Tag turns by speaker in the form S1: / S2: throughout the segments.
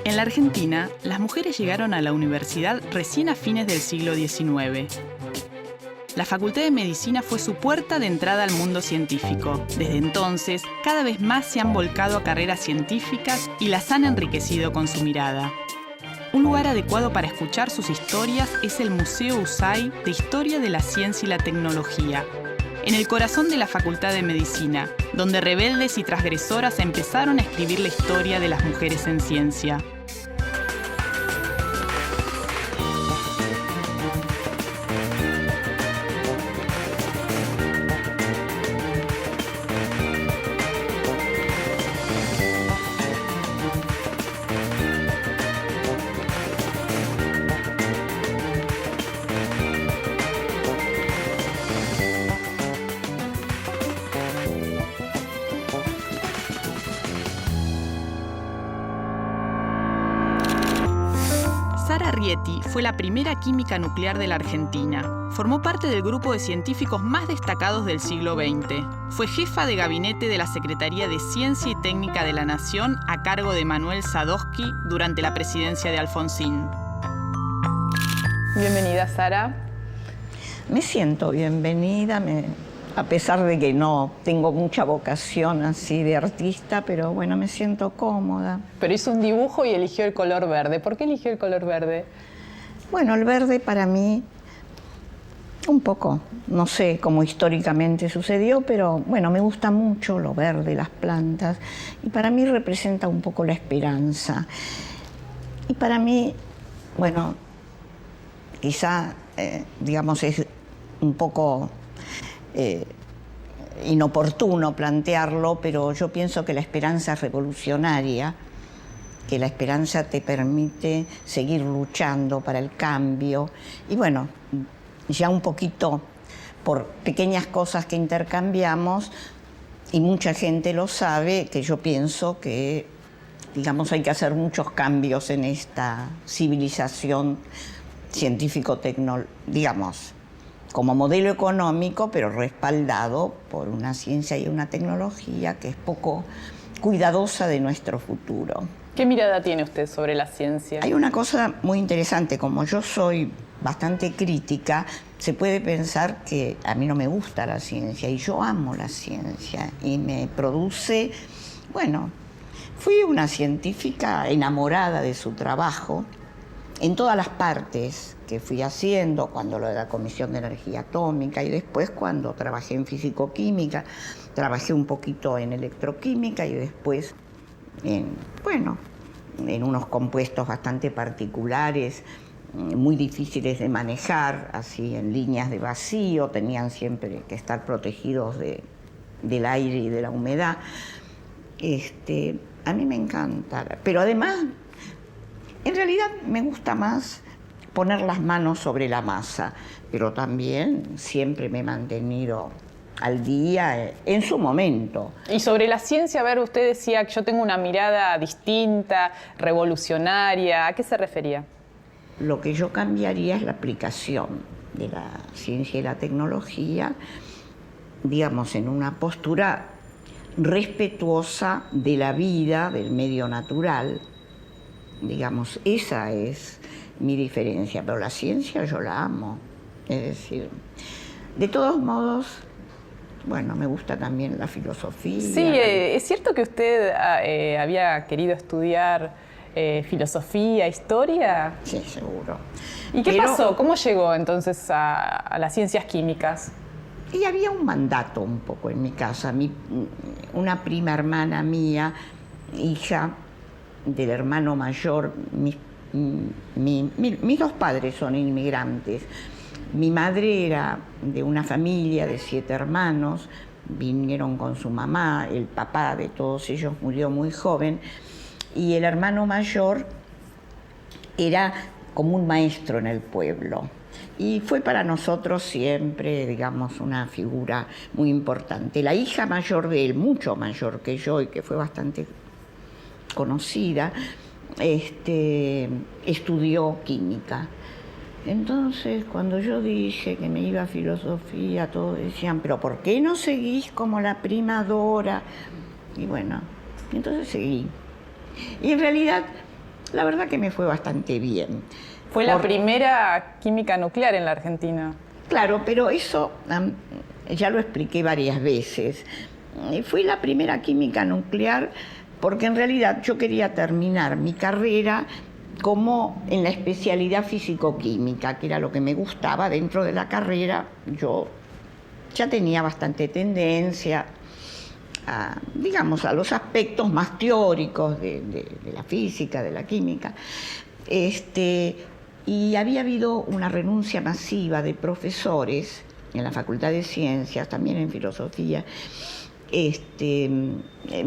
S1: En la Argentina, las mujeres llegaron a la universidad recién a fines del siglo XIX. La Facultad de Medicina fue su puerta de entrada al mundo científico. Desde entonces, cada vez más se han volcado a carreras científicas y las han enriquecido con su mirada. Un lugar adecuado para escuchar sus historias es el Museo USAID de Historia de la Ciencia y la Tecnología, en el corazón de la Facultad de Medicina, donde rebeldes y transgresoras empezaron a escribir la historia de las mujeres en ciencia. Sara Rieti fue la primera química nuclear de la Argentina. Formó parte del grupo de científicos más destacados del siglo XX. Fue jefa de gabinete de la Secretaría de Ciencia y Técnica de la Nación a cargo de Manuel Sadowski durante la presidencia de Alfonsín.
S2: Bienvenida, Sara.
S3: Me siento bienvenida, a pesar de que no tengo mucha vocación así de artista, pero bueno, me siento cómoda.
S2: Pero hizo un dibujo y eligió el color verde. ¿Por qué eligió el color verde?
S3: Bueno, el verde para mí, un poco, no sé cómo históricamente sucedió, pero bueno, me gusta mucho lo verde, las plantas, y para mí representa un poco la esperanza. Y para mí, bueno, quizá, digamos, es un poco inoportuno plantearlo, pero yo pienso que la esperanza es revolucionaria, que la esperanza te permite seguir luchando para el cambio. Y bueno, ya un poquito por pequeñas cosas que intercambiamos, y mucha gente lo sabe, que yo pienso que, digamos, hay que hacer muchos cambios en esta civilización científico-tecnológica, digamos, como modelo económico, pero respaldado por una ciencia y una tecnología que es poco cuidadosa de nuestro futuro.
S2: ¿Qué mirada tiene usted sobre la ciencia?
S3: Hay una cosa muy interesante, como yo soy bastante crítica, se puede pensar que a mí no me gusta la ciencia, y yo amo la ciencia, y me produce, bueno, fui una científica enamorada de su trabajo, en todas las partes que fui haciendo, cuando lo de la Comisión de Energía Atómica, y después cuando trabajé en físico-química, trabajé un poquito en electroquímica, y después en unos compuestos bastante particulares, muy difíciles de manejar, así en líneas de vacío, tenían siempre que estar protegidos del aire y de la humedad. A mí me encanta, pero además, en realidad me gusta más poner las manos sobre la masa, pero también siempre me he mantenido al día en su momento.
S2: Y sobre la ciencia, a ver, usted decía que yo tengo una mirada distinta, revolucionaria. ¿A qué se refería?
S3: Lo que yo cambiaría es la aplicación de la ciencia y la tecnología, digamos, en una postura respetuosa de la vida, del medio natural. Digamos, esa es mi diferencia, pero la ciencia yo la amo. Es decir, de todos modos, bueno, me gusta también la filosofía.
S2: Sí, es cierto que usted había querido estudiar filosofía, historia.
S3: Sí, seguro.
S2: ¿Y qué pasó? ¿Cómo llegó entonces a las ciencias químicas?
S3: Y había un mandato un poco en mi casa. Una prima hermana mía, hija del hermano mayor, mis dos padres son inmigrantes. Mi madre era de una familia de 7 hermanos, vinieron con su mamá, el papá de todos ellos murió muy joven, y el hermano mayor era como un maestro en el pueblo. Y fue para nosotros siempre, digamos, una figura muy importante. La hija mayor de él, mucho mayor que yo, y que fue bastante conocida, estudió química. Entonces, cuando yo dije que me iba a filosofía, todos decían, pero ¿por qué no seguís como la prima Dora? Y bueno, entonces seguí. Y en realidad la verdad que me fue bastante bien.
S2: Fue la primera química nuclear en la Argentina.
S3: Claro, pero eso ya lo expliqué varias veces. Fui la primera química nuclear porque en realidad yo quería terminar mi carrera como en la especialidad físico-química, que era lo que me gustaba dentro de la carrera. Yo ya tenía bastante tendencia a, digamos, a los aspectos más teóricos de la física, de la química. Y había habido una renuncia masiva de profesores en la Facultad de Ciencias, también en Filosofía.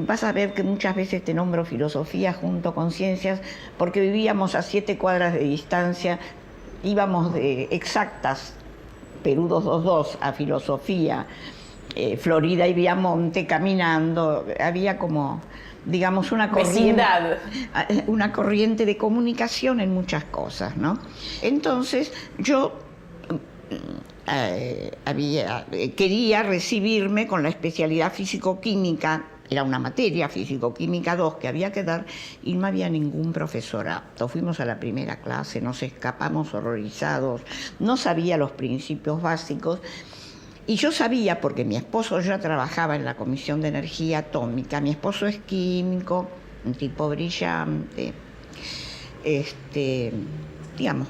S3: Vas a ver que muchas veces te nombro Filosofía junto con Ciencias, porque vivíamos a 7 cuadras de distancia, íbamos de Exactas, Perú 222, a Filosofía, Florida y Viamonte, caminando. Había como, digamos, una corriente de comunicación en muchas cosas, ¿no? Entonces yo quería recibirme con la especialidad físico-química, era una materia, físico-química 2, que había que dar, y no había ningún profesorado. Fuimos a la primera clase, nos escapamos horrorizados, no sabía los principios básicos, y yo sabía, porque mi esposo ya trabajaba en la Comisión de Energía Atómica, mi esposo es químico, un tipo brillante, digamos,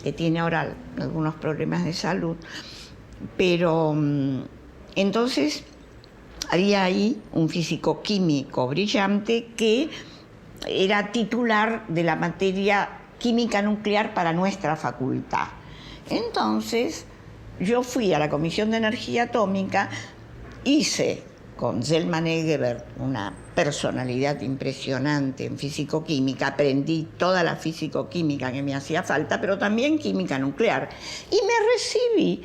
S3: que tiene ahora algunos problemas de salud, pero entonces había ahí un físico químico brillante que era titular de la materia química nuclear para nuestra facultad. Entonces yo fui a la Comisión de Energía Atómica, hice con Selman Egbert, una personalidad impresionante en físico-química, aprendí toda la físico-química que me hacía falta, pero también química nuclear. Y me recibí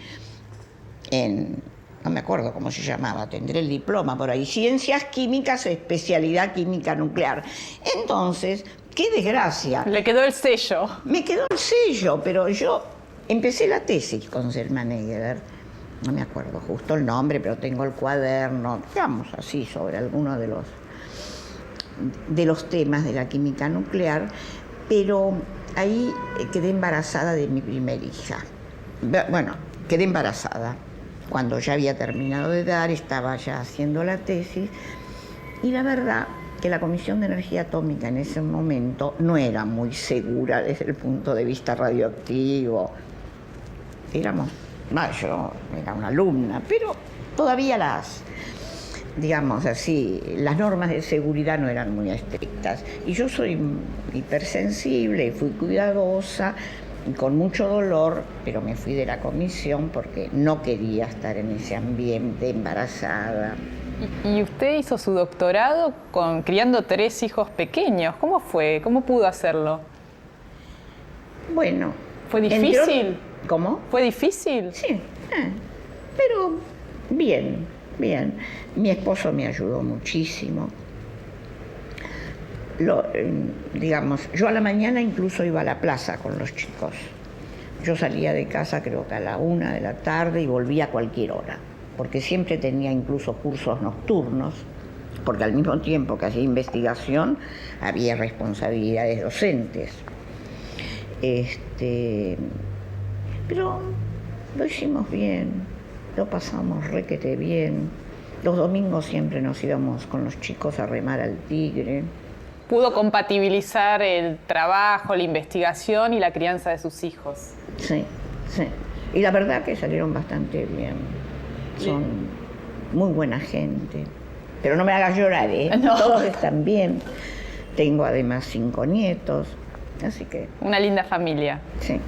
S3: en, no me acuerdo cómo se llamaba, tendré el diploma por ahí, Ciencias Químicas, especialidad química nuclear. Entonces, qué desgracia.
S2: Le quedó el sello.
S3: Me quedó el sello, pero yo empecé la tesis con Selman Egbert. No me acuerdo justo el nombre, pero tengo el cuaderno, digamos así, sobre algunos de los temas de la química nuclear, pero ahí quedé embarazada de mi primer hija. Bueno, quedé embarazada. Cuando ya había terminado de dar, estaba ya haciendo la tesis, y la verdad que la Comisión de Energía Atómica en ese momento no era muy segura desde el punto de vista radioactivo. Yo era una alumna, pero todavía digamos así, las normas de seguridad no eran muy estrictas. Y yo soy hipersensible y fui cuidadosa, con mucho dolor, pero me fui de la comisión porque no quería estar en ese ambiente embarazada.
S2: Y usted hizo su doctorado criando 3 hijos pequeños. ¿Cómo fue? ¿Cómo pudo hacerlo?
S3: Bueno.
S2: ¿Fue difícil?
S3: ¿Cómo?
S2: ¿Fue difícil?
S3: Sí, pero bien. Mi esposo me ayudó muchísimo. Digamos, yo a la mañana incluso iba a la plaza con los chicos. Yo salía de casa creo que a la 1 de la tarde y volvía a cualquier hora, porque siempre tenía incluso cursos nocturnos, porque al mismo tiempo que hacía investigación había responsabilidades docentes. Pero lo hicimos bien, lo pasamos requete bien. Los domingos siempre nos íbamos con los chicos a remar al Tigre.
S2: ¿Pudo compatibilizar el trabajo, la investigación y la crianza de sus hijos?
S3: Sí. Y la verdad que salieron bastante bien. Son muy buena gente. Pero no me hagas llorar, ¿eh?
S2: No.
S3: Todos están bien. Tengo además 5 nietos. Así que...
S2: Una linda familia.
S3: Sí.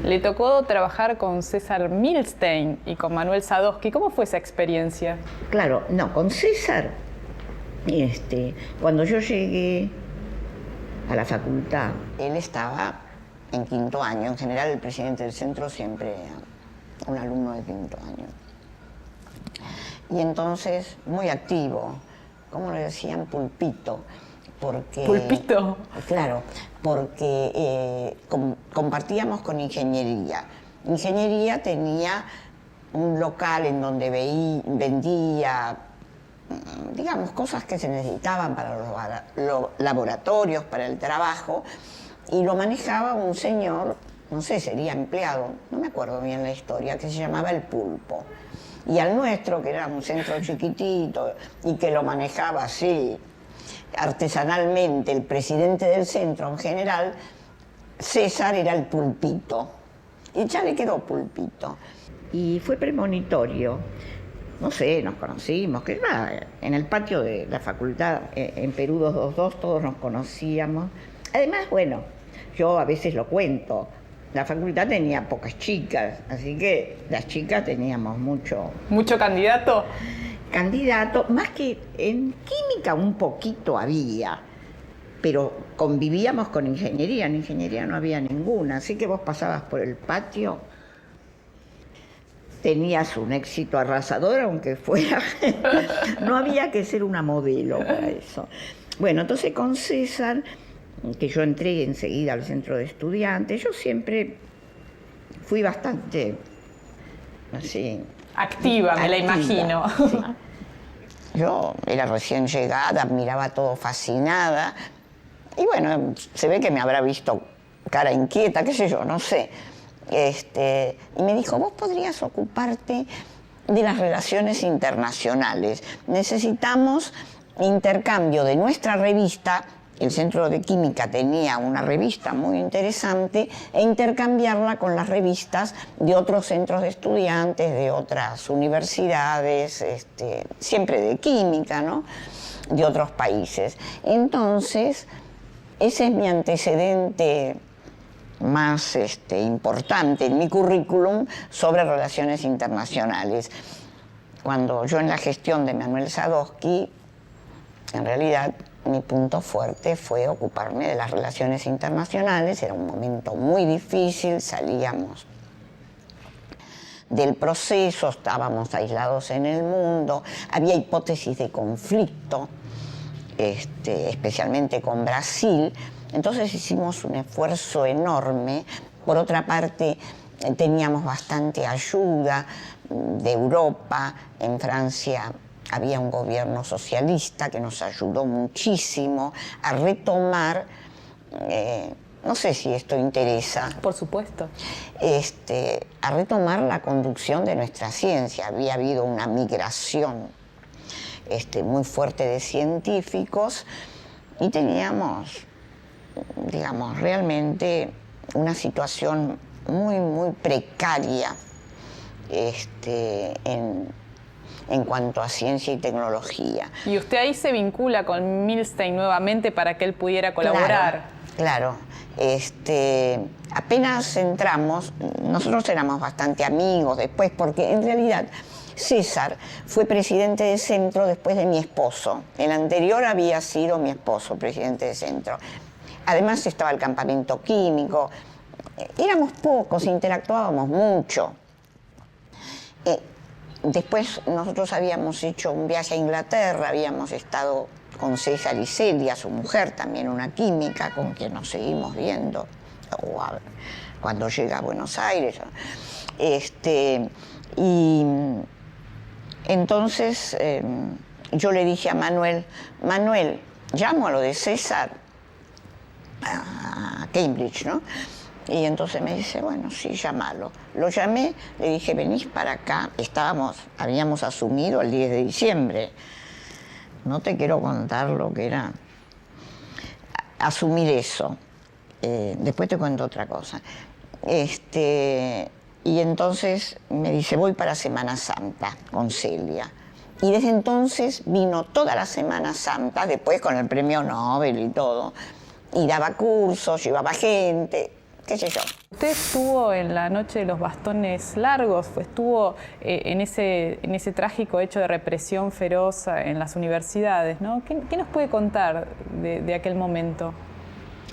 S2: Le tocó trabajar con César Milstein y con Manuel Sadowski. ¿Cómo fue esa experiencia?
S3: Claro, no, con César, cuando yo llegué a la facultad, él estaba en 5º año. En general, el presidente del centro siempre un alumno de 5º año. Y entonces, muy activo, ¿cómo le decían? Pulpito.
S2: ¿Pulpito?
S3: Claro, porque compartíamos con ingeniería. Ingeniería tenía un local en donde vendía digamos, cosas que se necesitaban para los laboratorios, para el trabajo, y lo manejaba un señor, no sé, sería empleado, no me acuerdo bien la historia, que se llamaba El Pulpo. Y al nuestro, que era un centro chiquitito y que lo manejaba así, artesanalmente, el presidente del centro en general, César era el Pulpito. Y ya le quedó Pulpito. Y fue premonitorio. No sé, nos conocimos, que en el patio de la facultad, en Perú 222, todos nos conocíamos. Además, bueno, yo a veces lo cuento, la facultad tenía pocas chicas, así que las chicas teníamos mucho...
S2: ¿Mucho candidato?
S3: Candidato, más que en química un poquito había, pero convivíamos con ingeniería, en ingeniería no había ninguna, así que vos pasabas por el patio, tenías un éxito arrasador, aunque fuera, no había que ser una modelo para eso. Bueno, entonces con César, que yo entré enseguida al centro de estudiantes, yo siempre fui bastante, así...
S2: Activa, me la imagino.
S3: Sí. Yo era recién llegada, miraba todo fascinada, y bueno, se ve que me habrá visto cara inquieta, qué sé yo, no sé. Y me dijo, vos podrías ocuparte de las relaciones internacionales. Necesitamos intercambio de nuestra revista. El Centro de Química tenía una revista muy interesante e intercambiarla con las revistas de otros centros de estudiantes, de otras universidades, siempre de química, ¿no? De otros países. Entonces, ese es mi antecedente más importante en mi currículum sobre relaciones internacionales. Cuando yo en la gestión de Manuel Sadowski, en realidad mi punto fuerte fue ocuparme de las relaciones internacionales. Era un momento muy difícil, salíamos del proceso, estábamos aislados en el mundo, había hipótesis de conflicto, especialmente con Brasil. Entonces hicimos un esfuerzo enorme. Por otra parte, teníamos bastante ayuda de Europa. En Francia había un gobierno socialista que nos ayudó muchísimo a retomar, no sé si esto interesa.
S2: Por supuesto.
S3: A retomar la conducción de nuestra ciencia. Había habido una migración muy fuerte de científicos y teníamos, digamos, realmente una situación muy, muy precaria en cuanto a ciencia y tecnología.
S2: Y usted ahí se vincula con Milstein nuevamente para que él pudiera colaborar.
S3: Claro. Apenas entramos, nosotros éramos bastante amigos después, porque en realidad César fue presidente de centro después de mi esposo. El anterior había sido mi esposo, presidente de centro. Además estaba el campamento químico. Éramos pocos, interactuábamos mucho. Después nosotros habíamos hecho un viaje a Inglaterra, habíamos estado con César y Celia, su mujer, también una química, con quien nos seguimos viendo cuando llega a Buenos Aires. Y entonces yo le dije a Manuel, llamo a lo de César a Cambridge, ¿no? Y entonces me dice, bueno, sí, llámalo. Lo llamé, le dije, venís para acá. Habíamos asumido el 10 de diciembre. No te quiero contar lo que era asumir eso. Después te cuento otra cosa. Y entonces me dice, voy para Semana Santa con Celia. Y desde entonces vino toda la Semana Santa, después con el premio Nobel y todo. Y daba cursos, llevaba gente, qué sé yo.
S2: Usted estuvo en la noche de los bastones largos, estuvo en ese trágico hecho de represión feroz en las universidades, ¿no? ¿Qué nos puede contar de aquel momento?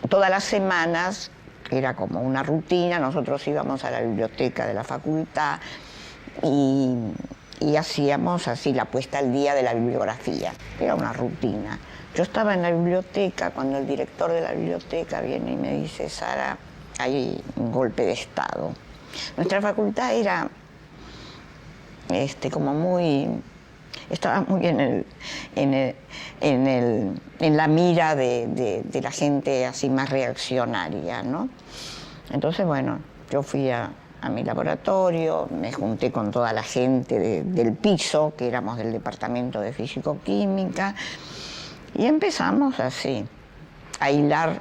S3: Todas las semanas, era como una rutina, nosotros íbamos a la biblioteca de la facultad y hacíamos así la puesta al día de la bibliografía. Era una rutina. Yo estaba en la biblioteca cuando el director de la biblioteca viene y me dice, Sara, hay un golpe de Estado. Nuestra facultad era como muy... estaba muy en la mira de la gente así más reaccionaria, ¿no? Entonces, bueno, yo fui a mi laboratorio, me junté con toda la gente del piso, que éramos del departamento de físico-química, y empezamos así a hilar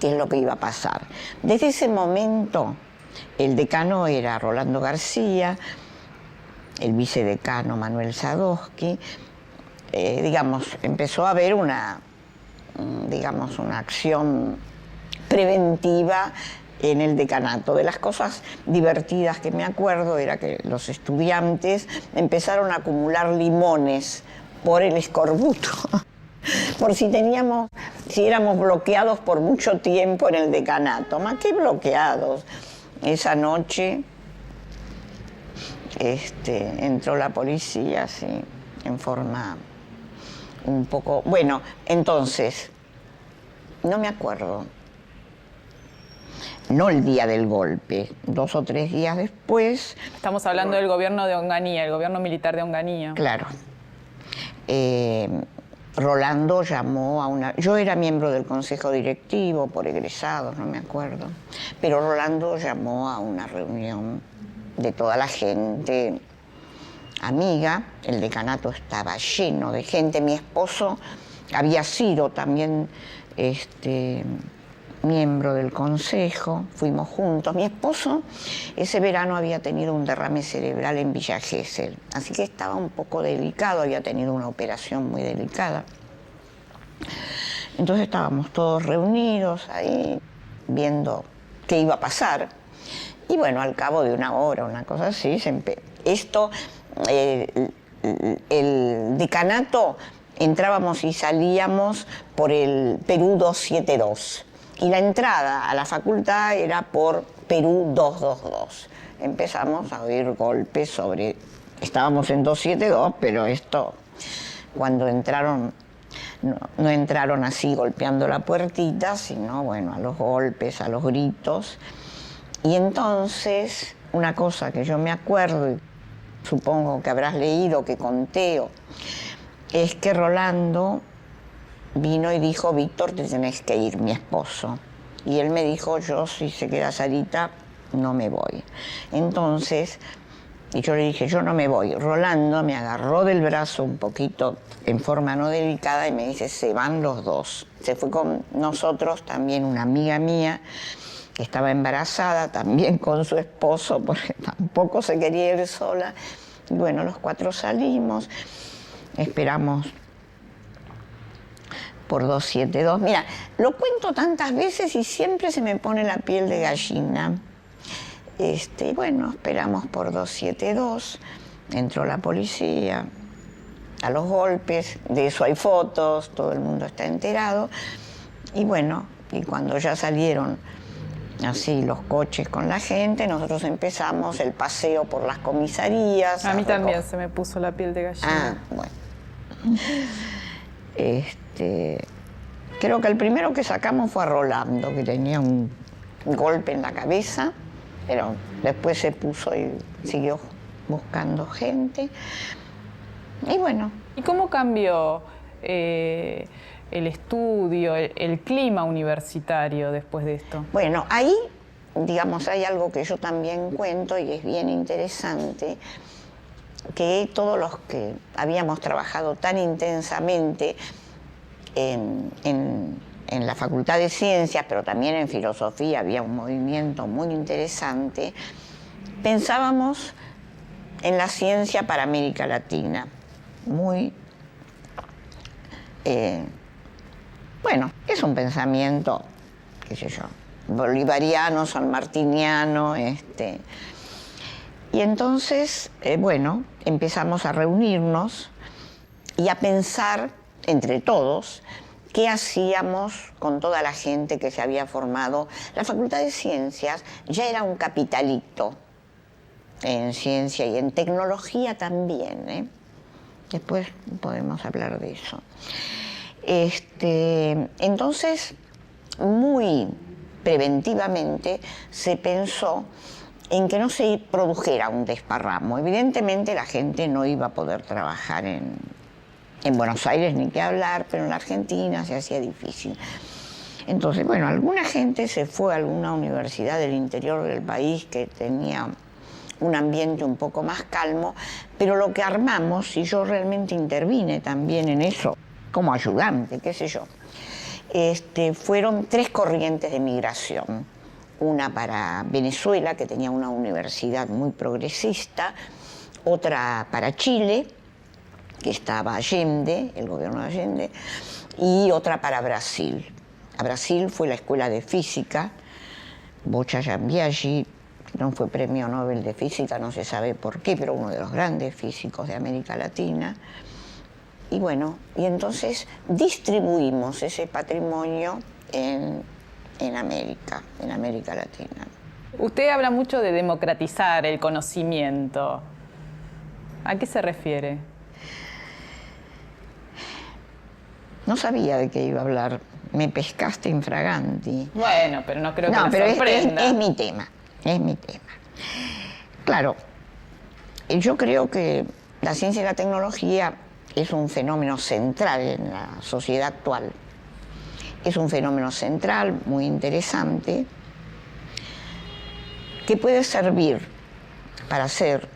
S3: qué es lo que iba a pasar. Desde ese momento, el decano era Rolando García, el vicedecano Manuel Sadowski. Digamos, empezó a haber una acción preventiva en el decanato. De las cosas divertidas que me acuerdo era que los estudiantes empezaron a acumular limones por el escorbuto, por si éramos bloqueados por mucho tiempo en el decanato. ¿Más qué bloqueados? Esa noche entró la policía, así, en forma un poco... Bueno, entonces, no me acuerdo. No el día del golpe, 2 o 3 días después.
S2: Estamos hablando del gobierno de Onganía, el gobierno militar de Onganía.
S3: Claro. Rolando llamó a una... Yo era miembro del consejo directivo, por egresados, no me acuerdo. Pero Rolando llamó a una reunión de toda la gente amiga. El decanato estaba lleno de gente. Mi esposo había sido también miembro del consejo, fuimos juntos. Mi esposo ese verano había tenido un derrame cerebral en Villa Gesell, así que estaba un poco delicado, había tenido una operación muy delicada. Entonces estábamos todos reunidos ahí, viendo qué iba a pasar. Y bueno, al cabo de 1 hora, una cosa así, el decanato, entrábamos y salíamos por el Perú 272. Y la entrada a la facultad era por Perú 222. Empezamos a oír golpes sobre... Estábamos en 272, pero cuando entraron, no entraron así golpeando la puertita, sino, bueno, a los golpes, a los gritos. Y entonces, una cosa que yo me acuerdo, y supongo que habrás leído, que conté, es que Rolando vino y dijo: Víctor, te tenés que ir, mi esposo. Y él me dijo: yo, si se queda Sarita, no me voy. Entonces, y yo le dije: yo no me voy. Rolando me agarró del brazo un poquito, en forma no delicada, y me dice: se van los dos. Se fue con nosotros también una amiga mía, que estaba embarazada, también con su esposo, porque tampoco se quería ir sola. Y bueno, los 4 salimos, esperamos por 272. Mira, lo cuento tantas veces y siempre se me pone la piel de gallina. Bueno, esperamos por 272, entró la policía, a los golpes, de eso hay fotos, todo el mundo está enterado. Y bueno, y cuando ya salieron así los coches con la gente, nosotros empezamos el paseo por las comisarías.
S2: A mí también se me puso la piel de gallina.
S3: Ah, bueno. Creo que el primero que sacamos fue a Rolando, que tenía un golpe en la cabeza, pero después se puso y siguió buscando gente. Y bueno.
S2: ¿Y cómo cambió el estudio, el clima universitario después de esto?
S3: Bueno, ahí, digamos, hay algo que yo también cuento y es bien interesante, que todos los que habíamos trabajado tan intensamente en la Facultad de Ciencias, pero también en Filosofía, había un movimiento muy interesante, pensábamos en la ciencia para América Latina, muy... bueno, es un pensamiento, qué sé yo, bolivariano, sanmartiniano, Y entonces, bueno, empezamos a reunirnos y a pensar entre todos qué hacíamos con toda la gente que se había formado. La Facultad de Ciencias ya era un capitalito en ciencia y en tecnología también, ¿eh? Después podemos hablar de eso. Entonces, muy preventivamente se pensó en que no se produjera un desparramo. Evidentemente la gente no iba a poder trabajar en Buenos Aires, ni qué hablar, pero en la Argentina se hacía difícil. Entonces, bueno, alguna gente se fue a alguna universidad del interior del país que tenía un ambiente un poco más calmo, pero lo que armamos, y yo realmente intervine también en eso, como ayudante, qué sé yo, fueron 3 corrientes de migración. Una para Venezuela, que tenía una universidad muy progresista, otra para Chile, que estaba Allende, el gobierno de Allende, y otra para Brasil. A Brasil fue la Escuela de Física, Bocha Jambiaghi, no fue premio Nobel de Física, no se sabe por qué, pero uno de los grandes físicos de América Latina. Y bueno, y entonces distribuimos ese patrimonio en América Latina.
S2: Usted habla mucho de democratizar el conocimiento. ¿A qué se refiere?
S3: No sabía de qué iba a hablar. Me pescaste infraganti.
S2: Bueno, pero no creo que
S3: no,
S2: me
S3: pero
S2: sorprenda.
S3: es mi tema. Claro, yo creo que la ciencia y la tecnología es un fenómeno central en la sociedad actual. Es un fenómeno central, muy interesante, que puede servir para hacer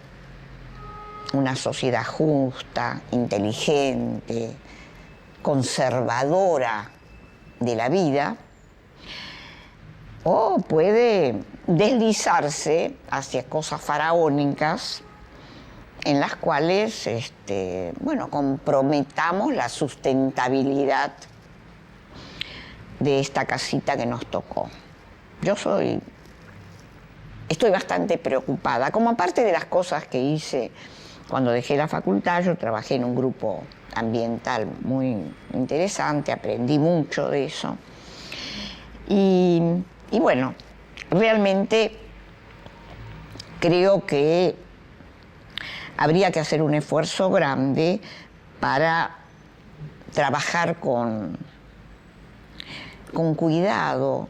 S3: una sociedad justa, inteligente, conservadora de la vida, o puede deslizarse hacia cosas faraónicas en las cuales comprometamos la sustentabilidad de esta casita que nos tocó. Yo estoy bastante preocupada. Como parte de las cosas que hice cuando dejé la facultad, yo trabajé en un grupo ambiental muy interesante, aprendí mucho de eso. Y bueno, realmente creo que habría que hacer un esfuerzo grande para trabajar con cuidado,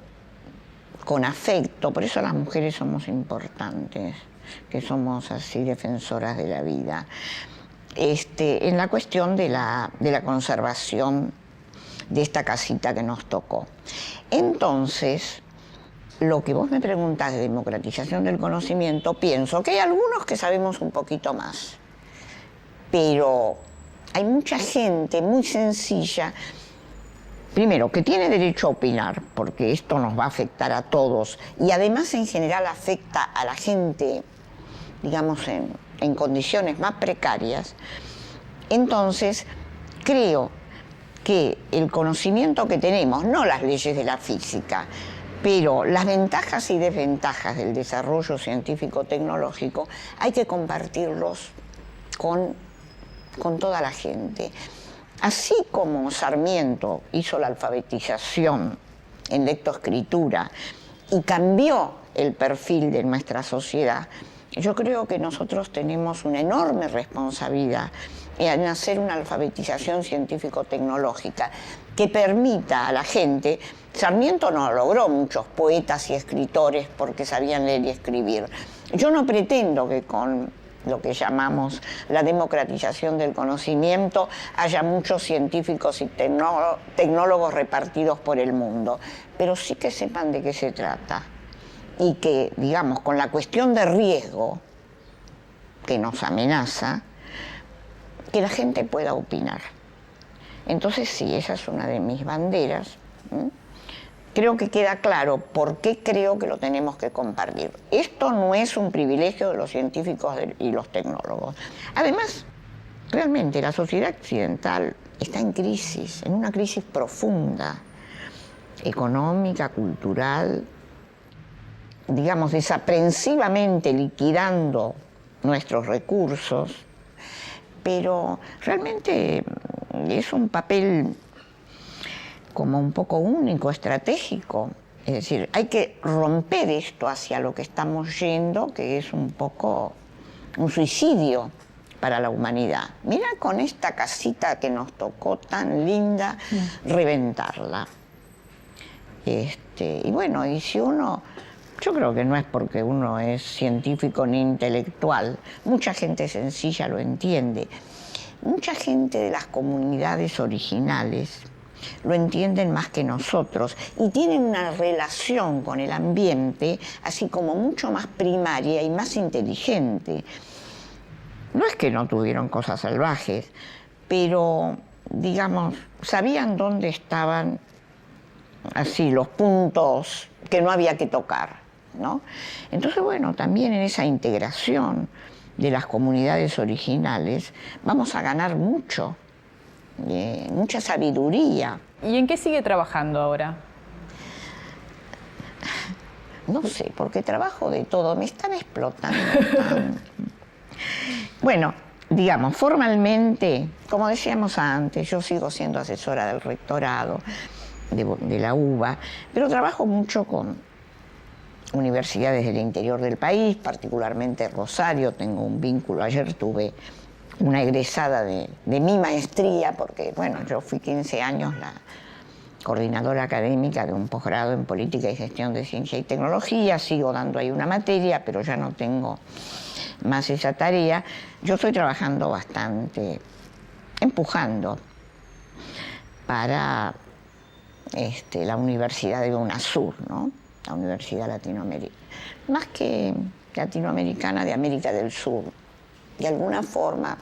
S3: con afecto. Por eso las mujeres somos importantes, que somos así defensoras de la vida. En la cuestión de la conservación de esta casita que nos tocó. Entonces, lo que vos me preguntás de democratización del conocimiento, pienso que hay algunos que sabemos un poquito más, pero hay mucha gente muy sencilla, primero, que tiene derecho a opinar, porque esto nos va a afectar a todos, y además en general afecta a la gente, digamos, en condiciones más precarias. Entonces, creo que el conocimiento que tenemos, no las leyes de la física, pero las ventajas y desventajas del desarrollo científico-tecnológico, hay que compartirlos con toda la gente. Así como Sarmiento hizo la alfabetización en lectoescritura y cambió el perfil de nuestra sociedad, yo creo que nosotros tenemos una enorme responsabilidad en hacer una alfabetización científico-tecnológica que permita a la gente. Sarmiento no logró muchos poetas y escritores porque sabían leer y escribir. Yo no pretendo que con lo que llamamos la democratización del conocimiento haya muchos científicos y tecnólogos repartidos por el mundo, pero sí que sepan de qué se trata y que, digamos, con la cuestión de riesgo que nos amenaza, que la gente pueda opinar. Entonces sí, esa es una de mis banderas. Creo que queda claro por qué creo que lo tenemos que compartir. Esto no es un privilegio de los científicos y los tecnólogos. Además, realmente la sociedad occidental está en crisis, en una crisis profunda, económica, cultural, digamos, desaprensivamente liquidando nuestros recursos, pero realmente es un papel como un poco único, estratégico. Es decir, hay que romper esto hacia lo que estamos yendo, que es un poco un suicidio para la humanidad. Mira con esta casita que nos tocó tan linda, reventarla. Y bueno, y si uno Yo creo que no es porque uno es científico ni intelectual. Mucha gente sencilla lo entiende. Mucha gente de las comunidades originales lo entienden más que nosotros y tienen una relación con el ambiente así como mucho más primaria y más inteligente. No es que no tuvieron cosas salvajes, pero, digamos, sabían dónde estaban así los puntos que no había que tocar, ¿no? Entonces, bueno, también en esa integración de las comunidades originales vamos a ganar mucho, mucha sabiduría.
S2: ¿Y en qué sigue trabajando ahora?
S3: No sé, porque trabajo de todo, me están explotando tanto. Bueno, digamos, formalmente, como decíamos antes, yo sigo siendo asesora del rectorado de la UBA, pero trabajo mucho con universidades del interior del país, particularmente Rosario, tengo un vínculo. Ayer tuve una egresada de mi maestría, porque, bueno, yo fui 15 años la coordinadora académica de un posgrado en Política y Gestión de Ciencia y Tecnología, sigo dando ahí una materia, pero ya no tengo más esa tarea. Yo estoy trabajando bastante, empujando para la Universidad de UNASUR, ¿no? La Universidad Latinoamericana, más que latinoamericana, de América del Sur. De alguna forma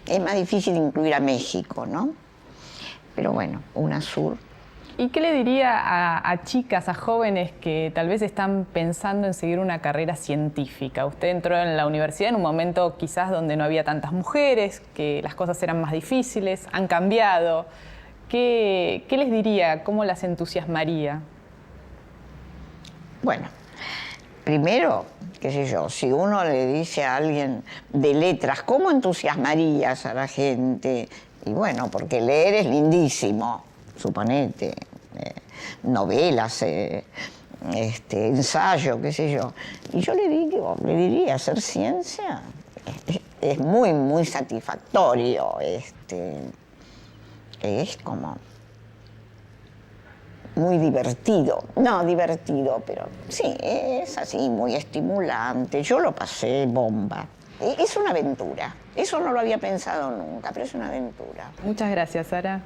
S3: es más difícil incluir a México, ¿no? Pero bueno, UNASUR.
S2: ¿Y qué le diría a chicas, a jóvenes que tal vez están pensando en seguir una carrera científica? Usted entró en la universidad en un momento quizás donde no había tantas mujeres, que las cosas eran más difíciles, han cambiado. ¿Qué les diría? ¿Cómo las entusiasmaría?
S3: Bueno, primero, qué sé yo, si uno le dice a alguien de letras, ¿cómo entusiasmarías a la gente? Y bueno, porque leer es lindísimo, suponete, novelas, ensayo, qué sé yo. Y yo le diría, hacer ciencia es muy, muy satisfactorio, es como muy divertido. No divertido, pero sí, es así, muy estimulante. Yo lo pasé bomba. Es una aventura. Eso no lo había pensado nunca, pero es una aventura.
S2: Muchas gracias, Sara.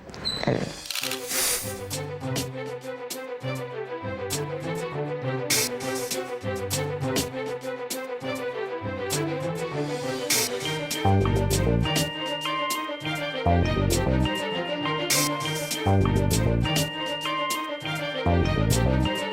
S4: Thank you.